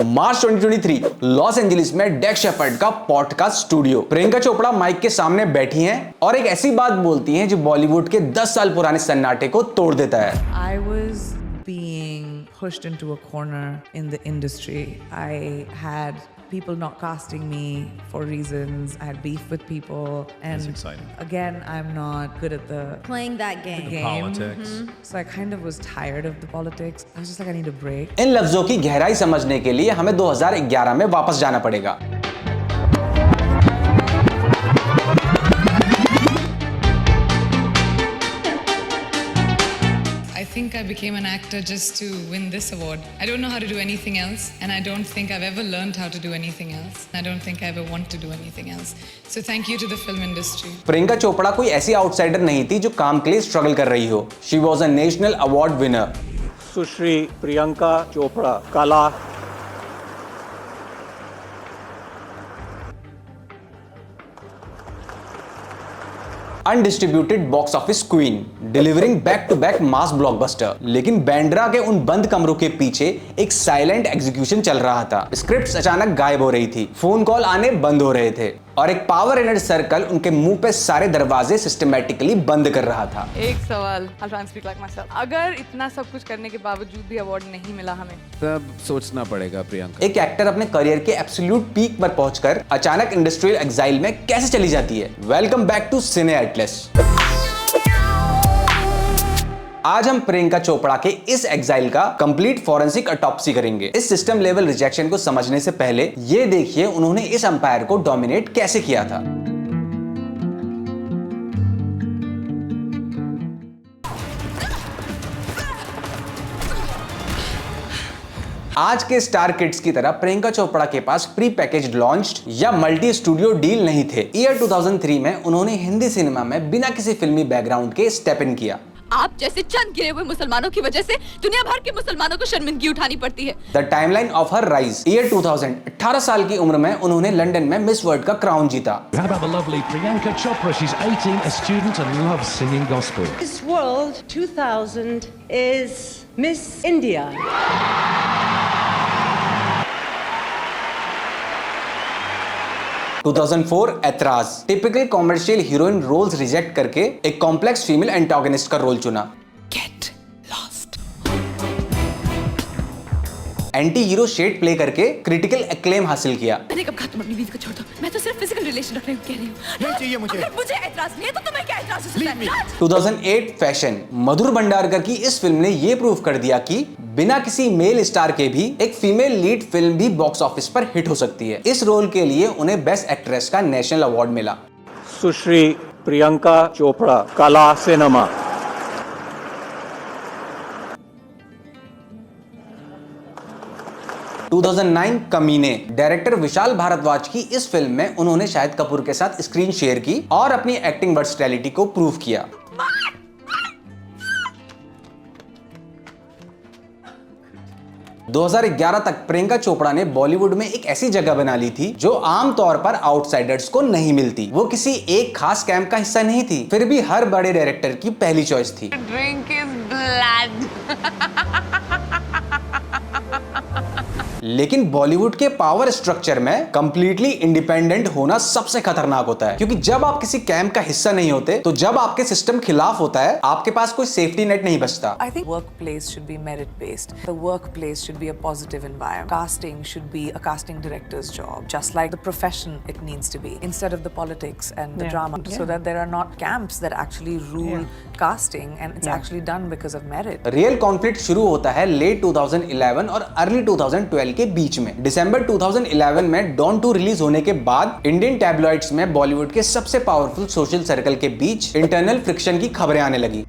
मार्च 2023 Los Angeles Dax Shepard का podcast studio. Priyanka Chopra mic के सामने बैठी हैं और एक ऐसी बात बोलती हैं जो बॉलीवुड के 10 साल पुराने सन्नाटे को तोड़ देता है। I was being pushed into a corner in the industry. I had people not casting me for reasons. I had beef with people. And That's exciting. Again, I'm not good at the playing that game. Politics. So I kind of was tired of the politics. I was just like, I need a break. इन लफ्जों की गहराई समझने के लिए हमें 2011 में वापस जाना पड़ेगा। I think I became an actor just to win this award. I don't know how to do anything else, and I don't think I've ever learned how to do anything else. I don't think I ever want to do anything else. So thank you to the film industry. Priyanka Chopra कोई ऐसी outsider नहीं थी जो काम के लिए struggle कर रही हो। She was a national award winner. सुश्री प्रियंका चोपड़ा कला undistributed box office queen, delivering back to back mass blockbuster. लेकिन बैंड्रा के उन बंद कमरों के पीछे एक साइलेंट एग्जीक्यूशन चल रहा था। स्क्रिप्ट्स अचानक गायब हो रही थी, फोन कॉल आने बंद हो रहे थे और एक पावर एनर्ज सर्कल उनके मुंह पे सारे दरवाजे सिस्टमैटिकली बंद कर रहा था। एक सवाल, I'll try and speak like myself. अगर इतना सब कुछ करने के बावजूद भी अवार्ड नहीं मिला हमें, तब सोचना पड़ेगा प्रियंका। एक एक्टर अपने करियर के एब्सोल्यूट पीक पर पहुंचकर अचानक इंडस्ट्रियल एग्जाइल में कैसे चली जाती है। Welcome back to Cine Atlas. आज हम प्रियंका चोपड़ा के इस एग्जाइल का कंप्लीट फॉरेंसिक ऑटोप्सी करेंगे। इस सिस्टम लेवल रिजेक्शन को समझने से पहले ये देखिए उन्होंने इस अंपायर को डोमिनेट कैसे किया था। आज के स्टार किड्स की तरह प्रियंका चोपड़ा के पास प्री पैकेज्ड लॉन्च्ड या मल्टी स्टूडियो डील नहीं थे। ईयर 2003 में उन्होंने हिंदी सिनेमा में बिना किसी फिल्मी बैकग्राउंड के स्टेप इन किया। आप जैसे चंद गिरे हुए मुसलमानों की वजह से दुनिया भर के मुसलमानों को शर्मिंदगी उठानी पड़ती है। The timeline of her rise. Year 2000, 18 साल की उम्र में उन्होंने लंदन में मिस वर्ल्ड का क्राउन जीता। How about the lovely Priyanka Chopra? She's 18, a student and loves singing gospel. Miss World 2000 is Miss India. 2004 Aitraaz. Typical commercial heroine roles reject करके एक कॉम्प्लेक्स फीमेल एंटागोनिस्ट का रोल चुना। Get lost. Anti hero shade play करके critical acclaim हासिल किया। मैंने कब कहा तुम अपनी बीवी को छोड़ दो? मैं तो सिर्फ फिजिकल रिलेशन रखने को कह रही हूँ। नहीं चाहिए मुझे। अगर मुझे एतराज नहीं है तो तुम्हें क्या एतराज हो सकता है? 2008 फैशन। मधुर भंडारकर की इस फिल्म ने यह प्रूव कर दिया कि बिना किसी मेल स्टार के भी एक फीमेल लीड फिल्म भी बॉक्स ऑफिस पर हिट हो सकती है। इस रोल के लिए उन्हें बेस्ट एक्ट्रेस का नेशनल अवार्ड मिला। सुश्री प्रियंका चोपड़ा कला सिनेमा। टू 2009 कमीने। डायरेक्टर विशाल भारद्वाज की इस फिल्म में उन्होंने शाहिद कपूर के साथ स्क्रीन शेयर की और अपनी एक्टिंग वर्सटैलिटी को प्रूव किया। 2011 तक प्रियंका चोपड़ा ने बॉलीवुड में एक ऐसी जगह बना ली थी जो आमतौर पर आउटसाइडर्स को नहीं मिलती। वो किसी एक खास कैंप का हिस्सा नहीं थी, फिर भी हर बड़े डायरेक्टर की पहली चॉइस थी। Drink is blood. लेकिन बॉलीवुड के पावर स्ट्रक्चर में कंप्लीटली इंडिपेंडेंट होना सबसे खतरनाक होता है, क्योंकि जब आप किसी कैंप का हिस्सा नहीं होते तो जब आपके सिस्टम खिलाफ होता है आपके पास कोई सेफ्टी नेट नहीं बचता। I think workplace should be merit based. The workplace should be a positive environment. Casting should be a casting director's job, just like the profession it needs to be, instead of the politics and the drama, so that there are not camps that actually rule casting, and it's actually done because of merit. Real conflict शुरू होता है late 2011 और early 2012 के बीच में। दिसंबर 2011 में don 2 release होने के बाद इंडियन टैब्लॉइड्स में बॉलीवुड के सबसे पावरफुल सोशल सर्कल के बीच इंटरनल फ्रिक्शन की खबरें आने लगी।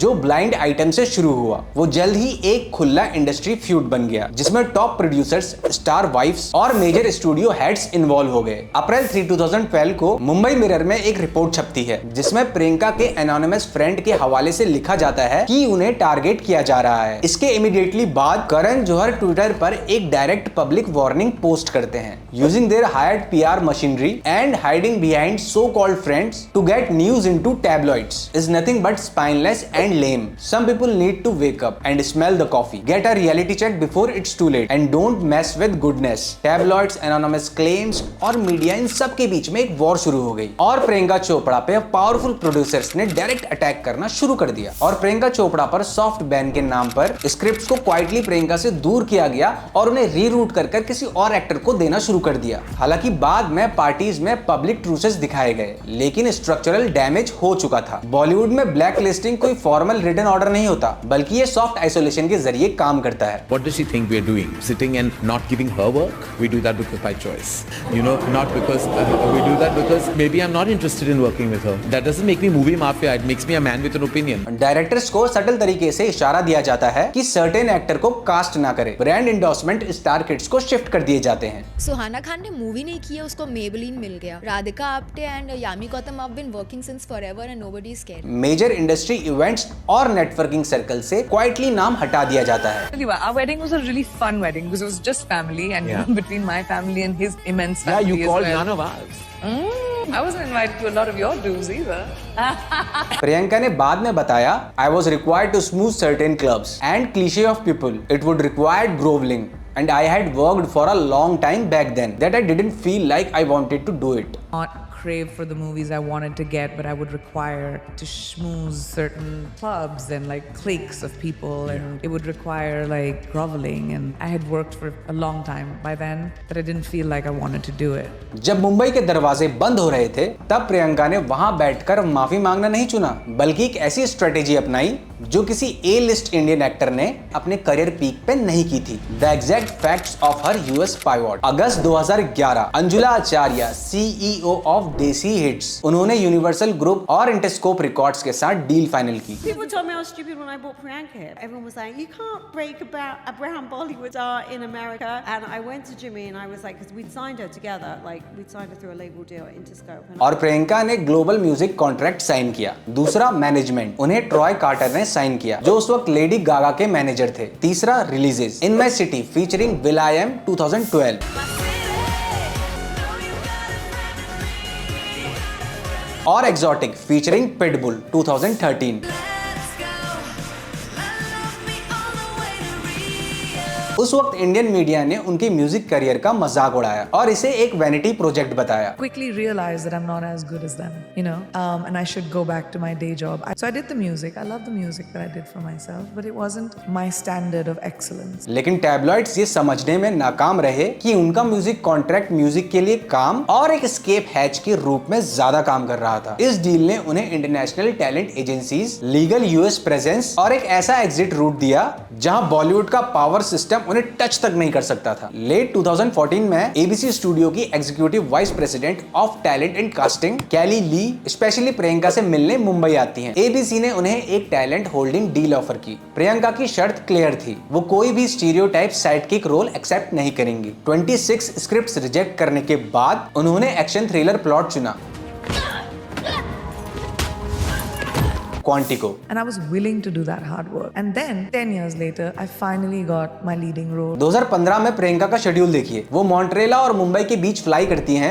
जो ब्लाइंड आइटम से शुरू हुआ वो जल्द ही एक खुला इंडस्ट्री फ्यूड बन गया, जिसमें टॉप प्रोड्यूसर्स, स्टार वाइफ्स और मेजर स्टूडियो हेड्स इन्वॉल्व हो गए। अप्रैल 3, 2012 को मुंबई मिरर में एक रिपोर्ट छपती है जिसमें प्रियंका के एनोनिमस फ्रेंड के हवाले से लिखा जाता है कि उन्हें टारगेट किया जा रहा है। इसके इमीडिएटली बाद करण जौहर ट्विटर पर एक डायरेक्ट पब्लिक वार्निंग पोस्ट करते हैं, using their hired PR machinery and hiding behind so called friends to get news into tabloids is nothing but spineless and and lame. Some people need to wake up and smell the coffee. Get a reality check before it's too late and don't mess with goodness. Tabloids, anonymous claims और media, इन सब के बीच में एक war शुरू हो गई और प्रियंका चोपड़ा पे पावरफुल प्रोड्यूसर्स ने डायरेक्ट अटैक करना शुरू कर दिया और प्रियंका चोपड़ा पर सॉफ्ट बैन के नाम पर स्क्रिप्ट्स को क्वाइटली प्रियंका से दूर किया गया और उन्हें रीरूट कर किसी और एक्टर को देना शुरू कर दिया। हालांकि बाद में पार्टीज में पब्लिक ट्रूसेस दिखाए गए, लेकिन स्ट्रक्चरल डैमेज हो चुका था। बॉलीवुड में ब्लैक लिस्टिंग कोई फॉर्मल रिटन ऑर्डर नहीं होता, बल्कि ये सॉफ्ट आइसोलेशन के जरिए काम करता है। What does she think we are doing? Sitting and not giving her work? We do that because by choice. You know, not because we do that because maybe I'm not interested in working with her. That doesn't make me movie mafia. It makes me a man with an opinion. Directors को subtle तरीके से इशारा दिया जाता है कि certain actor को cast ना करे। ब्रांड एंडोर्समेंट स्टार किड्स को शिफ्ट कर दिए जाते हैं। सुहाना खान ने मूवी नहीं की है, उसको मेबलिन मिल गया। Radhika Apte and Yami Gautam have been working since forever and nobody is scared. Major industry events और नेटवर्किंग सर्कल से क्वाइटली नाम हटा दिया जाता है। Our wedding was a really fun wedding because it was just family and between my family and his immense Yeah, family you called as well. none of us. I wasn't invited to a lot of your do's either. Priyanka ने बाद में बताया, I was required to smooth certain clubs and cliche of people. It would require groveling. And I had worked for a long time back then that I didn't feel like I wanted to do it. Not crave for the movies I wanted to get, but I would require to schmooze certain clubs and like cliques of people, and it would require like groveling, and I had worked for a long time by then that I didn't feel like I wanted to do it. जब मुंबई के दरवाजे बंद हो रहे थे, तब प्रियंका ने वहां बैठकर माफी मांगना नहीं चुना, बल्कि एक ऐसी स्ट्रेटेजी अपनाई जो किसी ए लिस्ट इंडियन एक्टर ने अपने करियर पीक पे नहीं की थी। The exact facts of her US pivot. August 2011, Anjula Acharya, CEO of देसी हिट्स, उन्होंने यूनिवर्सल ग्रुप और इंटरस्कोप रिकॉर्ड्स के साथ डील फाइनल की। People told me I was stupid when I bought Priyanka. Everyone was like, you can't break about a brown Bollywood star in America. And I went to Jimmy and I was like, because we'd signed her together, like we'd signed her through a label deal at Interscope. और प्रियंका ने global music contract sign किया। दूसरा, management. उन्हें Troy quarter ने sign किया, जो उस वक्त लेडी गागा के मैनेजर थे। तीसरा, releases. In my city featuring will.i.am 2012, और एक्सोटिक फीचरिंग पिटबुल 2013। उस वक्त इंडियन मीडिया ने उनकी म्यूजिक करियर का मजाक उड़ाया और इसे एक वैनिटी प्रोजेक्ट बताया। Quickly realized that I'm not as good as them, you know, and I should go back to my day job. So I did the music. I love the music that I did for myself, but it wasn't my standard of excellence. लेकिन tabloids ये समझने में नाकाम रहे कि उनका music contract music के लिए काम और एक एस्केप हैच के रूप में ज्यादा काम कर रहा था। इस डील ने उन्हें international talent agencies, legal US presence और एक ऐसा एग्जिट रूट दिया जहां बॉलीवुड का पावर सिस्टम उन्हें टच तक नहीं कर सकता था। लेट 2014 में एबीसी स्टूडियो की executive vice president of talent and casting Kelly Lee specially Priyanka से मिलने मुंबई आती हैं। एबीसी ने उन्हें एक टैलेंट होल्डिंग डील ऑफर की। प्रियंका की शर्त क्लियर थी, वो कोई भी स्टीरियोटाइप साइडकिक रोल एक्सेप्ट नहीं करेंगी। 26 स्क्रिप्ट्स रिजेक्ट करने के बाद उन्होंने एक्शन थ्रिलर प्लॉट चुना, Quantico. And I was willing to do that hard work. And then 10 years later, I finally got my leading role. 2015 में प्रियंका का शेड्यूल देखिए। वो मॉन्ट्रेला और मुंबई के बीच फ्लाई करती हैं।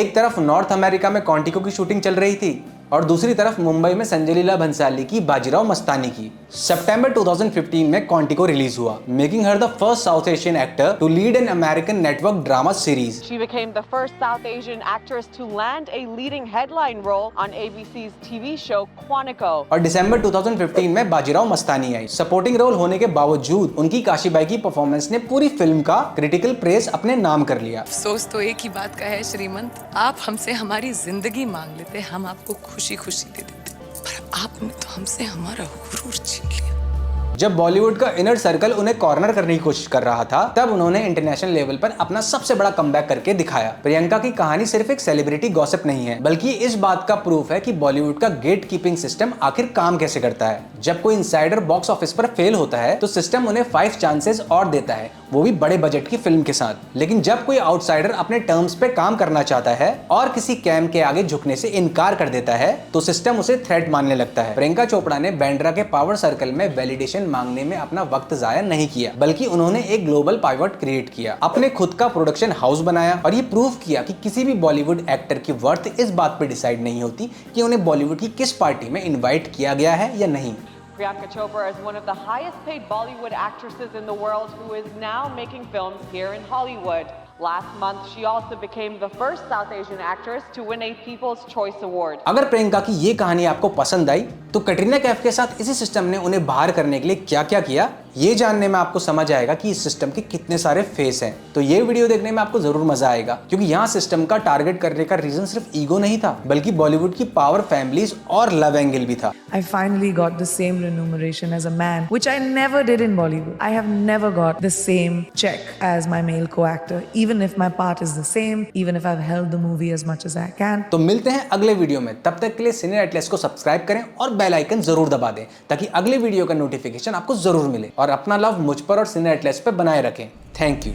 एक तरफ नॉर्थ अमेरिका में क्वांटिको की शूटिंग चल रही थी और दूसरी तरफ मुंबई में संजय लीला भंसाली की बाजीराव मस्तानी की। सितंबर 2015 में क्वांटिको रिलीज हुआ, making her the first South Asian actor to lead an American network drama series. She became the first South Asian actress to land a leading headline role on ABC's TV show Quantico. और दिसंबर 2015 में बाजीराव मस्तानी आई। Supporting role होने के बावजूद उनकी काशीबाई की performance ने पूरी film का क्रिटिकल प्रेस अपने नाम कर लिया। अफसोस तो एक ही बात का है श्रीमंत, आप हमसे हमारी जिंदगी मांग लेते, हम आपको खुशी खुशी दे देते, पर आपने तो हमसे हमारा गुरूर छीन लिया। जब बॉलीवुड का इनर सर्कल उन्हें कॉर्नर करने की कोशिश कर रहा था, तब उन्होंने इंटरनेशनल लेवल पर अपना सबसे बड़ा कमबैक करके दिखाया। प्रियंका की कहानी सिर्फ एक सेलिब्रिटी गॉसिप नहीं है, बल्कि इस बात का प्रूफ है कि बॉलीवुड का गेट कीपिंग सिस्टम आखिर काम कैसे करता है। जब कोई इनसाइडर बॉक्स ऑफिस पर फेल होता है, तो सिस्टम उन्हें 5 चांसेस और देता है, वो भी बड़े बजट की फिल्म के साथ। लेकिन जब कोई आउटसाइडर अपने टर्म्स पे काम करना चाहता है और किसी कैम के आगे झुकने से इनकार कर देता है, तो सिस्टम उसे थ्रेट मानने लगता है। प्रियंका चोपड़ा ने बैंड्रा के पावर सर्कल में वैलिडेशन ऑडिशन मांगने में अपना वक्त जाया नहीं किया, बल्कि उन्होंने एक ग्लोबल पाइवट क्रिएट किया, अपने खुद का प्रोडक्शन हाउस बनाया और ये प्रूव किया कि किसी भी बॉलीवुड एक्टर की वर्थ इस बात पे डिसाइड नहीं होती कि उन्हें बॉलीवुड की किस पार्टी में इन्वाइट किया गया है या नहीं। Priyanka Chopra is one of the highest paid Bollywood actresses in the world who is now making films here in Hollywood. Last month, she also became the first South Asian actress to win a People's Choice Award. अगर प्रियंका की ये कहानी आपको पसंद आई तो कटरीना कैफ के साथ इसी सिस्टम ने उन्हें बाहर करने के लिए क्या क्या किया, ये जानने में आपको समझ आएगा कि इस सिस्टम के कितने सारे फेस हैं। तो ये वीडियो देखने में आपको जरूर मजा आएगा, क्योंकि यहाँ सिस्टम का टारगेट करने का रीजन सिर्फ ईगो नहीं था, बल्कि बॉलीवुड की पावर, फैमिलीज और लव एंगल भी था। I finally got the same remuneration as a man, which I never did in Bollywood. I have never got the same check as my male co-actor, even if my part is the same, even if I've held the movie as much as I can. तो मिलते हैं अगले video में, तब तक के लिए सिने Atlas को सब्सक्राइब करें और बेल आइकन जरूर दबा दें ताकि अगले वीडियो का नोटिफिकेशन आपको जरूर मिले, और अपना लव मुझ पर और सिने एटलस पे बनाए रखें। Thank you.